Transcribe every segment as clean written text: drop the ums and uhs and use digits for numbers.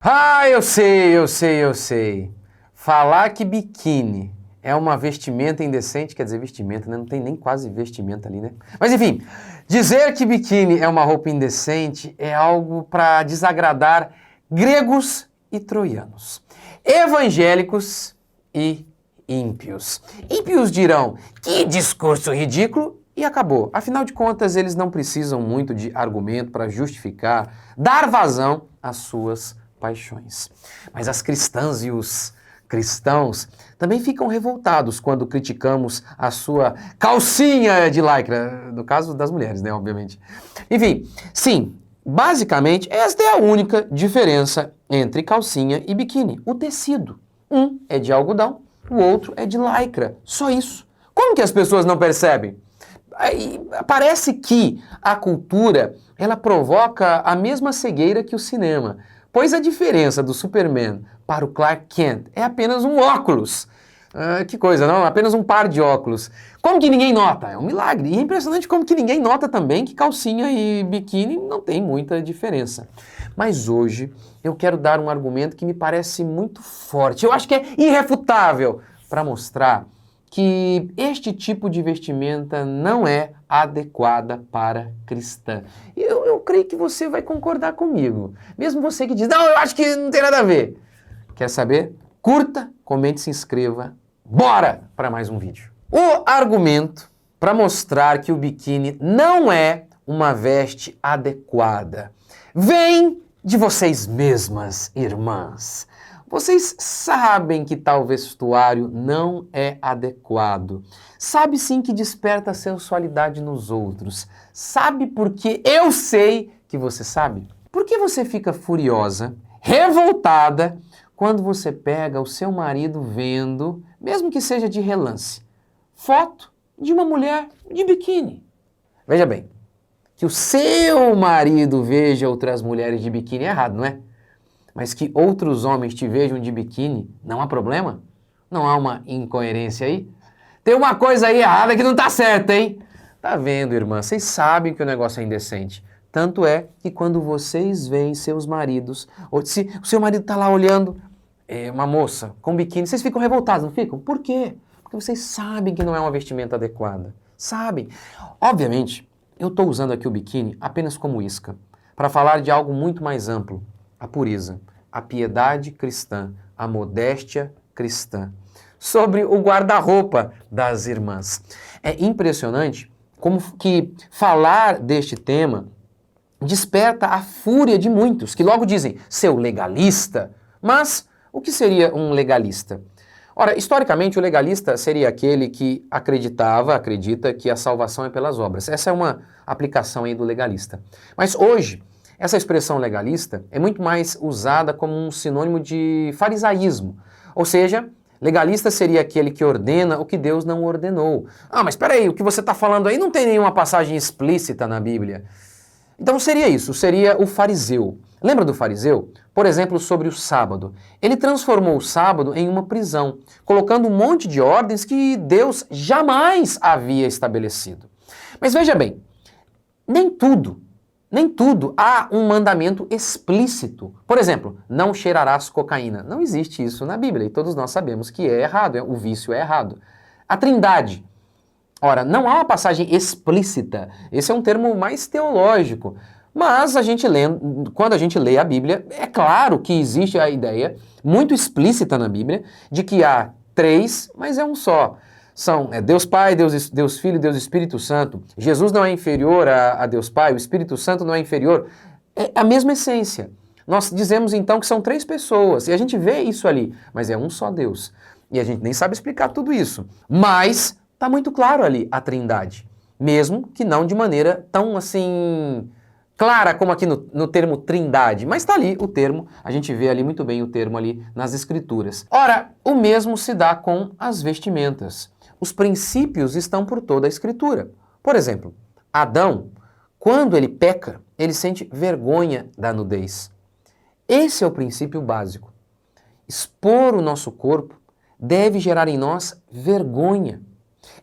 Ah, eu sei. Falar que biquíni é uma vestimenta indecente, quer dizer, vestimenta, né? Não tem nem quase vestimenta ali, né? Mas enfim, dizer que biquíni é uma roupa indecente é algo para desagradar gregos e troianos, evangélicos e ímpios. Ímpios dirão, que discurso ridículo, e acabou. Afinal de contas, eles não precisam muito de argumento para justificar, dar vazão às suas paixões. Mas as cristãs e os cristãos também ficam revoltados quando criticamos a sua calcinha de lycra, no caso das mulheres, né, obviamente. Enfim, sim, basicamente esta é a única diferença entre calcinha e biquíni, o tecido. Um é de algodão, o outro é de lycra, só isso. Como que as pessoas não percebem? Parece que a cultura, ela provoca a mesma cegueira que o cinema, pois a diferença do Superman para o Clark Kent é apenas um óculos. Que coisa, não? Apenas um par de óculos. Como que ninguém nota? É um milagre. E é impressionante como que ninguém nota também que calcinha e biquíni não tem muita diferença. Mas hoje eu quero dar um argumento que me parece muito forte. Eu acho que é irrefutável para mostrar que este tipo de vestimenta não é adequada para cristã. E eu creio que você vai concordar comigo. Mesmo você que diz, não, eu acho que não tem nada a ver. Quer saber? Curta, comente, se inscreva. Bora para mais um vídeo. O argumento para mostrar que o biquíni não é uma veste adequada vem de vocês mesmas, irmãs. Vocês sabem que tal vestuário não é adequado. Sabe sim que desperta sensualidade nos outros. Sabe por que eu sei que você sabe? Por que você fica furiosa, revoltada, quando você pega o seu marido vendo, mesmo que seja de relance, foto de uma mulher de biquíni? Veja bem, que o seu marido veja outras mulheres de biquíni é errado, não é? Mas que outros homens te vejam de biquíni, não há problema? Não há uma incoerência aí? Tem uma coisa aí errada que não tá certa, hein? Tá vendo, irmã? Vocês sabem que o negócio é indecente. Tanto é que quando vocês veem seus maridos, ou se o seu marido tá lá olhando uma moça com biquíni, vocês ficam revoltados, não ficam? Por quê? Porque vocês sabem que não é uma vestimenta adequada. Sabem. Obviamente, eu estou usando aqui o biquíni apenas como isca, para falar de algo muito mais amplo. A pureza, a piedade cristã, a modéstia cristã. Sobre o guarda-roupa das irmãs. É impressionante como que falar deste tema desperta a fúria de muitos, que logo dizem, seu legalista. Mas o que seria um legalista? Ora, historicamente, o legalista seria aquele que acredita que a salvação é pelas obras. Essa é uma aplicação aí do legalista. Mas hoje, essa expressão legalista é muito mais usada como um sinônimo de farisaísmo. Ou seja, legalista seria aquele que ordena o que Deus não ordenou. Ah, mas espera aí, o que você está falando aí não tem nenhuma passagem explícita na Bíblia. Então seria isso, seria o fariseu. Lembra do fariseu? Por exemplo, sobre o sábado. Ele transformou o sábado em uma prisão, colocando um monte de ordens que Deus jamais havia estabelecido. Mas veja bem, nem tudo há um mandamento explícito. Por exemplo, não cheirarás cocaína. Não existe isso na Bíblia e todos nós sabemos que é errado, o vício é errado. A Trindade. Ora, não há uma passagem explícita. Esse é um termo mais teológico. Mas quando a gente lê a Bíblia, é claro que existe a ideia muito explícita na Bíblia de que há três, mas é um só. São Deus Pai, Deus Filho e Deus Espírito Santo. Jesus não é inferior a Deus Pai, o Espírito Santo não é inferior. É a mesma essência. Nós dizemos então que são três pessoas, e a gente vê isso ali, mas é um só Deus. E a gente nem sabe explicar tudo isso. Mas está muito claro ali a Trindade, mesmo que não de maneira tão assim clara como aqui no termo Trindade, mas está ali o termo, a gente vê ali muito bem o termo ali nas Escrituras. Ora, o mesmo se dá com as vestimentas. Os princípios estão por toda a Escritura. Por exemplo, Adão, quando ele peca, ele sente vergonha da nudez. Esse é o princípio básico. Expor o nosso corpo deve gerar em nós vergonha.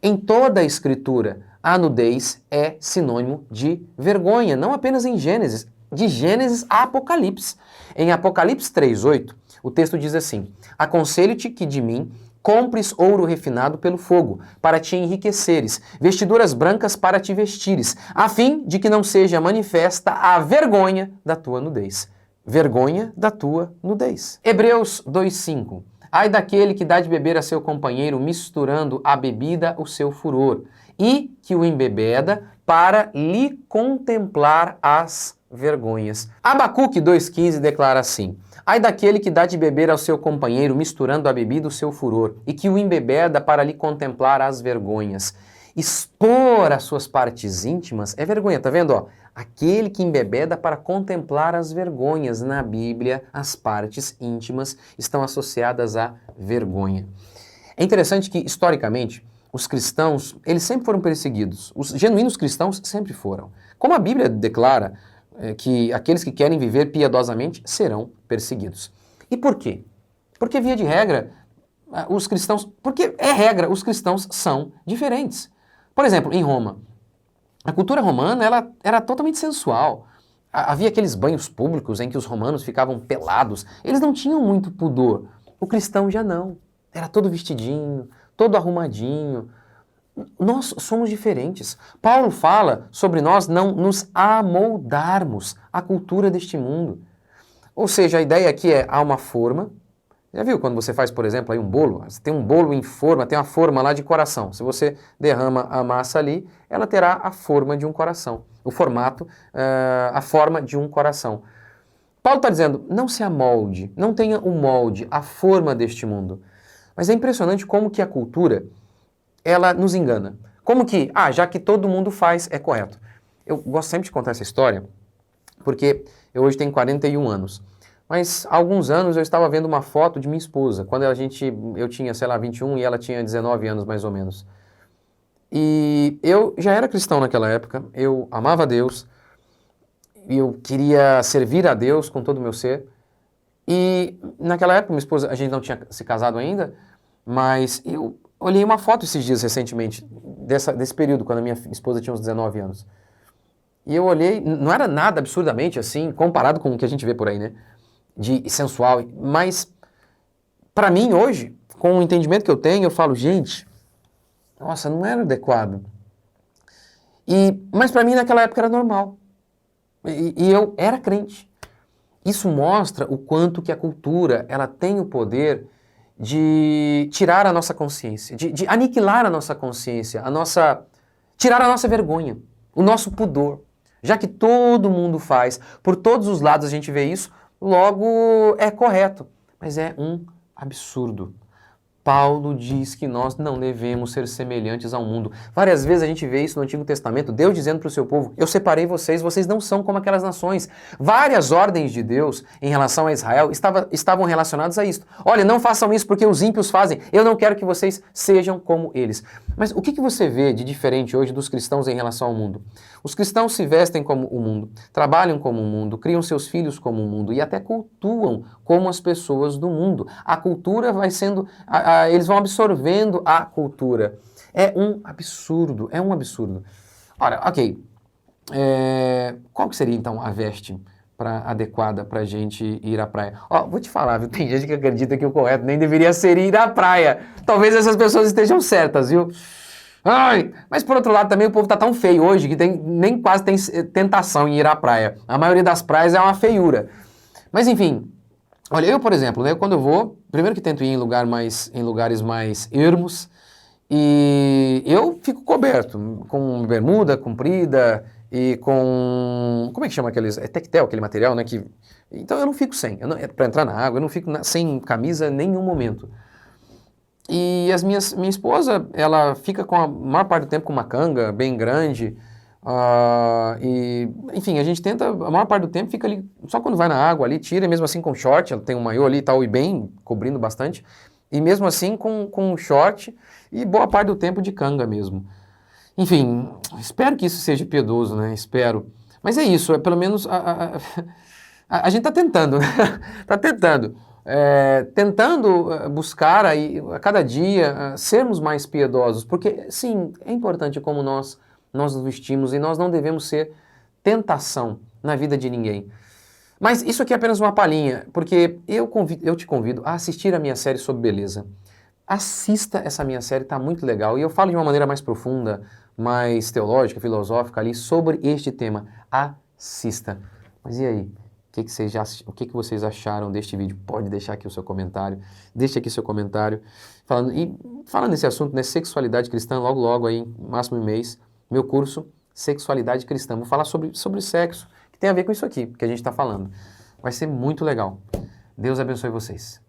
Em toda a Escritura, a nudez é sinônimo de vergonha, não apenas em Gênesis. de Gênesis a Apocalipse. Em Apocalipse 3:8, o texto diz assim: aconselho-te que de mim compres ouro refinado pelo fogo, para te enriqueceres, vestiduras brancas para te vestires, a fim de que não seja manifesta a vergonha da tua nudez. Vergonha da tua nudez. Hebreus 2:5. Ai daquele que dá de beber a seu companheiro, misturando a bebida o seu furor, e que o embebeda para lhe contemplar as vergonhas. Abacuque 2:15 declara assim: ai daquele que dá de beber ao seu companheiro, misturando a bebida o seu furor, e que o embebeda para lhe contemplar as vergonhas. Expor as suas partes íntimas é vergonha, tá vendo? Ó? Aquele que embebeda para contemplar as vergonhas. Na Bíblia, as partes íntimas estão associadas à vergonha. É interessante que, historicamente, os cristãos, eles sempre foram perseguidos. Os genuínos cristãos sempre foram. Como a Bíblia declara que aqueles que querem viver piedosamente serão perseguidos. E por quê? Porque, via de regra, os cristãos... Porque é regra, os cristãos são diferentes. Por exemplo, em Roma, a cultura romana ela era totalmente sensual. Havia aqueles banhos públicos em que os romanos ficavam pelados. Eles não tinham muito pudor. O cristão já não. Era todo vestidinho, todo arrumadinho. Nós somos diferentes. Paulo fala sobre nós não nos amoldarmos à cultura deste mundo. Ou seja, a ideia aqui é, há uma forma. Já viu quando você faz, por exemplo, aí um bolo? Você tem um bolo em forma, tem uma forma lá de coração. Se você derrama a massa ali, ela terá a forma de um coração. O formato, a forma de um coração. Paulo está dizendo, não se amolde, não tenha o molde, a forma deste mundo. Mas é impressionante como que a cultura, ela nos engana. Como que, já que todo mundo faz, é correto. Eu gosto sempre de contar essa história, porque eu hoje tenho 41 anos. Mas há alguns anos eu estava vendo uma foto de minha esposa, quando eu tinha, 21 e ela tinha 19 anos mais ou menos. E eu já era cristão naquela época, eu amava a Deus, eu queria servir a Deus com todo o meu ser. E naquela época, minha esposa, a gente não tinha se casado ainda, mas eu olhei uma foto esses dias recentemente, desse período, quando a minha esposa tinha uns 19 anos. E eu olhei, não era nada absurdamente assim, comparado com o que a gente vê por aí, né? De sensual, mas para mim hoje, com o entendimento que eu tenho, eu falo, gente, nossa, não era adequado. Mas para mim naquela época era normal. E eu era crente. Isso mostra o quanto que a cultura ela tem o poder de tirar a nossa consciência, de aniquilar a nossa consciência, tirar a nossa vergonha, o nosso pudor. Já que todo mundo faz, por todos os lados a gente vê isso, logo é correto, mas é um absurdo. Paulo diz que nós não devemos ser semelhantes ao mundo. Várias vezes a gente vê isso no Antigo Testamento, Deus dizendo para o seu povo, eu separei vocês, vocês não são como aquelas nações. Várias ordens de Deus em relação a Israel estavam relacionadas a isso. Olha, não façam isso porque os ímpios fazem, eu não quero que vocês sejam como eles. Mas o que você vê de diferente hoje dos cristãos em relação ao mundo? Os cristãos se vestem como o mundo, trabalham como o mundo, criam seus filhos como o mundo e até cultuam como as pessoas do mundo. A cultura vai sendo... eles vão absorvendo a cultura. É um absurdo, é um absurdo. Ora, ok, qual que seria então a veste adequada para a gente ir à praia? Vou te falar, viu? Tem gente que acredita que o correto nem deveria ser ir à praia. Talvez essas pessoas estejam certas, viu? Mas por outro lado também o povo tá tão feio hoje que nem quase tem tentação em ir à praia. A maioria das praias é uma feiura. Mas enfim, olha, eu por exemplo, né, quando eu vou, primeiro que tento ir em lugares mais ermos, e eu fico coberto com bermuda comprida e com, como é que chama aqueles, tectel, aquele material, né, então eu não fico sem, para entrar na água, eu não fico sem camisa em nenhum momento. E minha esposa, ela fica com a maior parte do tempo com uma canga bem grande, enfim, a gente tenta, a maior parte do tempo fica ali, só quando vai na água ali, tira, mesmo assim com short, ela tem um maiô ali e tal, e bem, cobrindo bastante, e mesmo assim com short e boa parte do tempo de canga mesmo. Enfim, espero que isso seja piedoso, né, espero. Mas é isso, pelo menos a gente tá tentando, né, tá tentando. Tentando buscar aí, a cada dia sermos mais piedosos, porque sim, é importante como nós nos vestimos e nós não devemos ser tentação na vida de ninguém. Mas isso aqui é apenas uma palhinha, porque eu te convido a assistir a minha série sobre beleza. Assista essa minha série, tá muito legal. E eu falo de uma maneira mais profunda, mais teológica, filosófica ali, sobre este tema. Assista. Mas e aí? O que vocês acharam deste vídeo? Pode deixar aqui o seu comentário. Deixe aqui seu comentário. Falando nesse assunto, né, sexualidade cristã, logo logo aí, máximo um mês, meu curso Sexualidade Cristã. Vou falar sobre sexo, que tem a ver com isso aqui que a gente está falando. Vai ser muito legal. Deus abençoe vocês.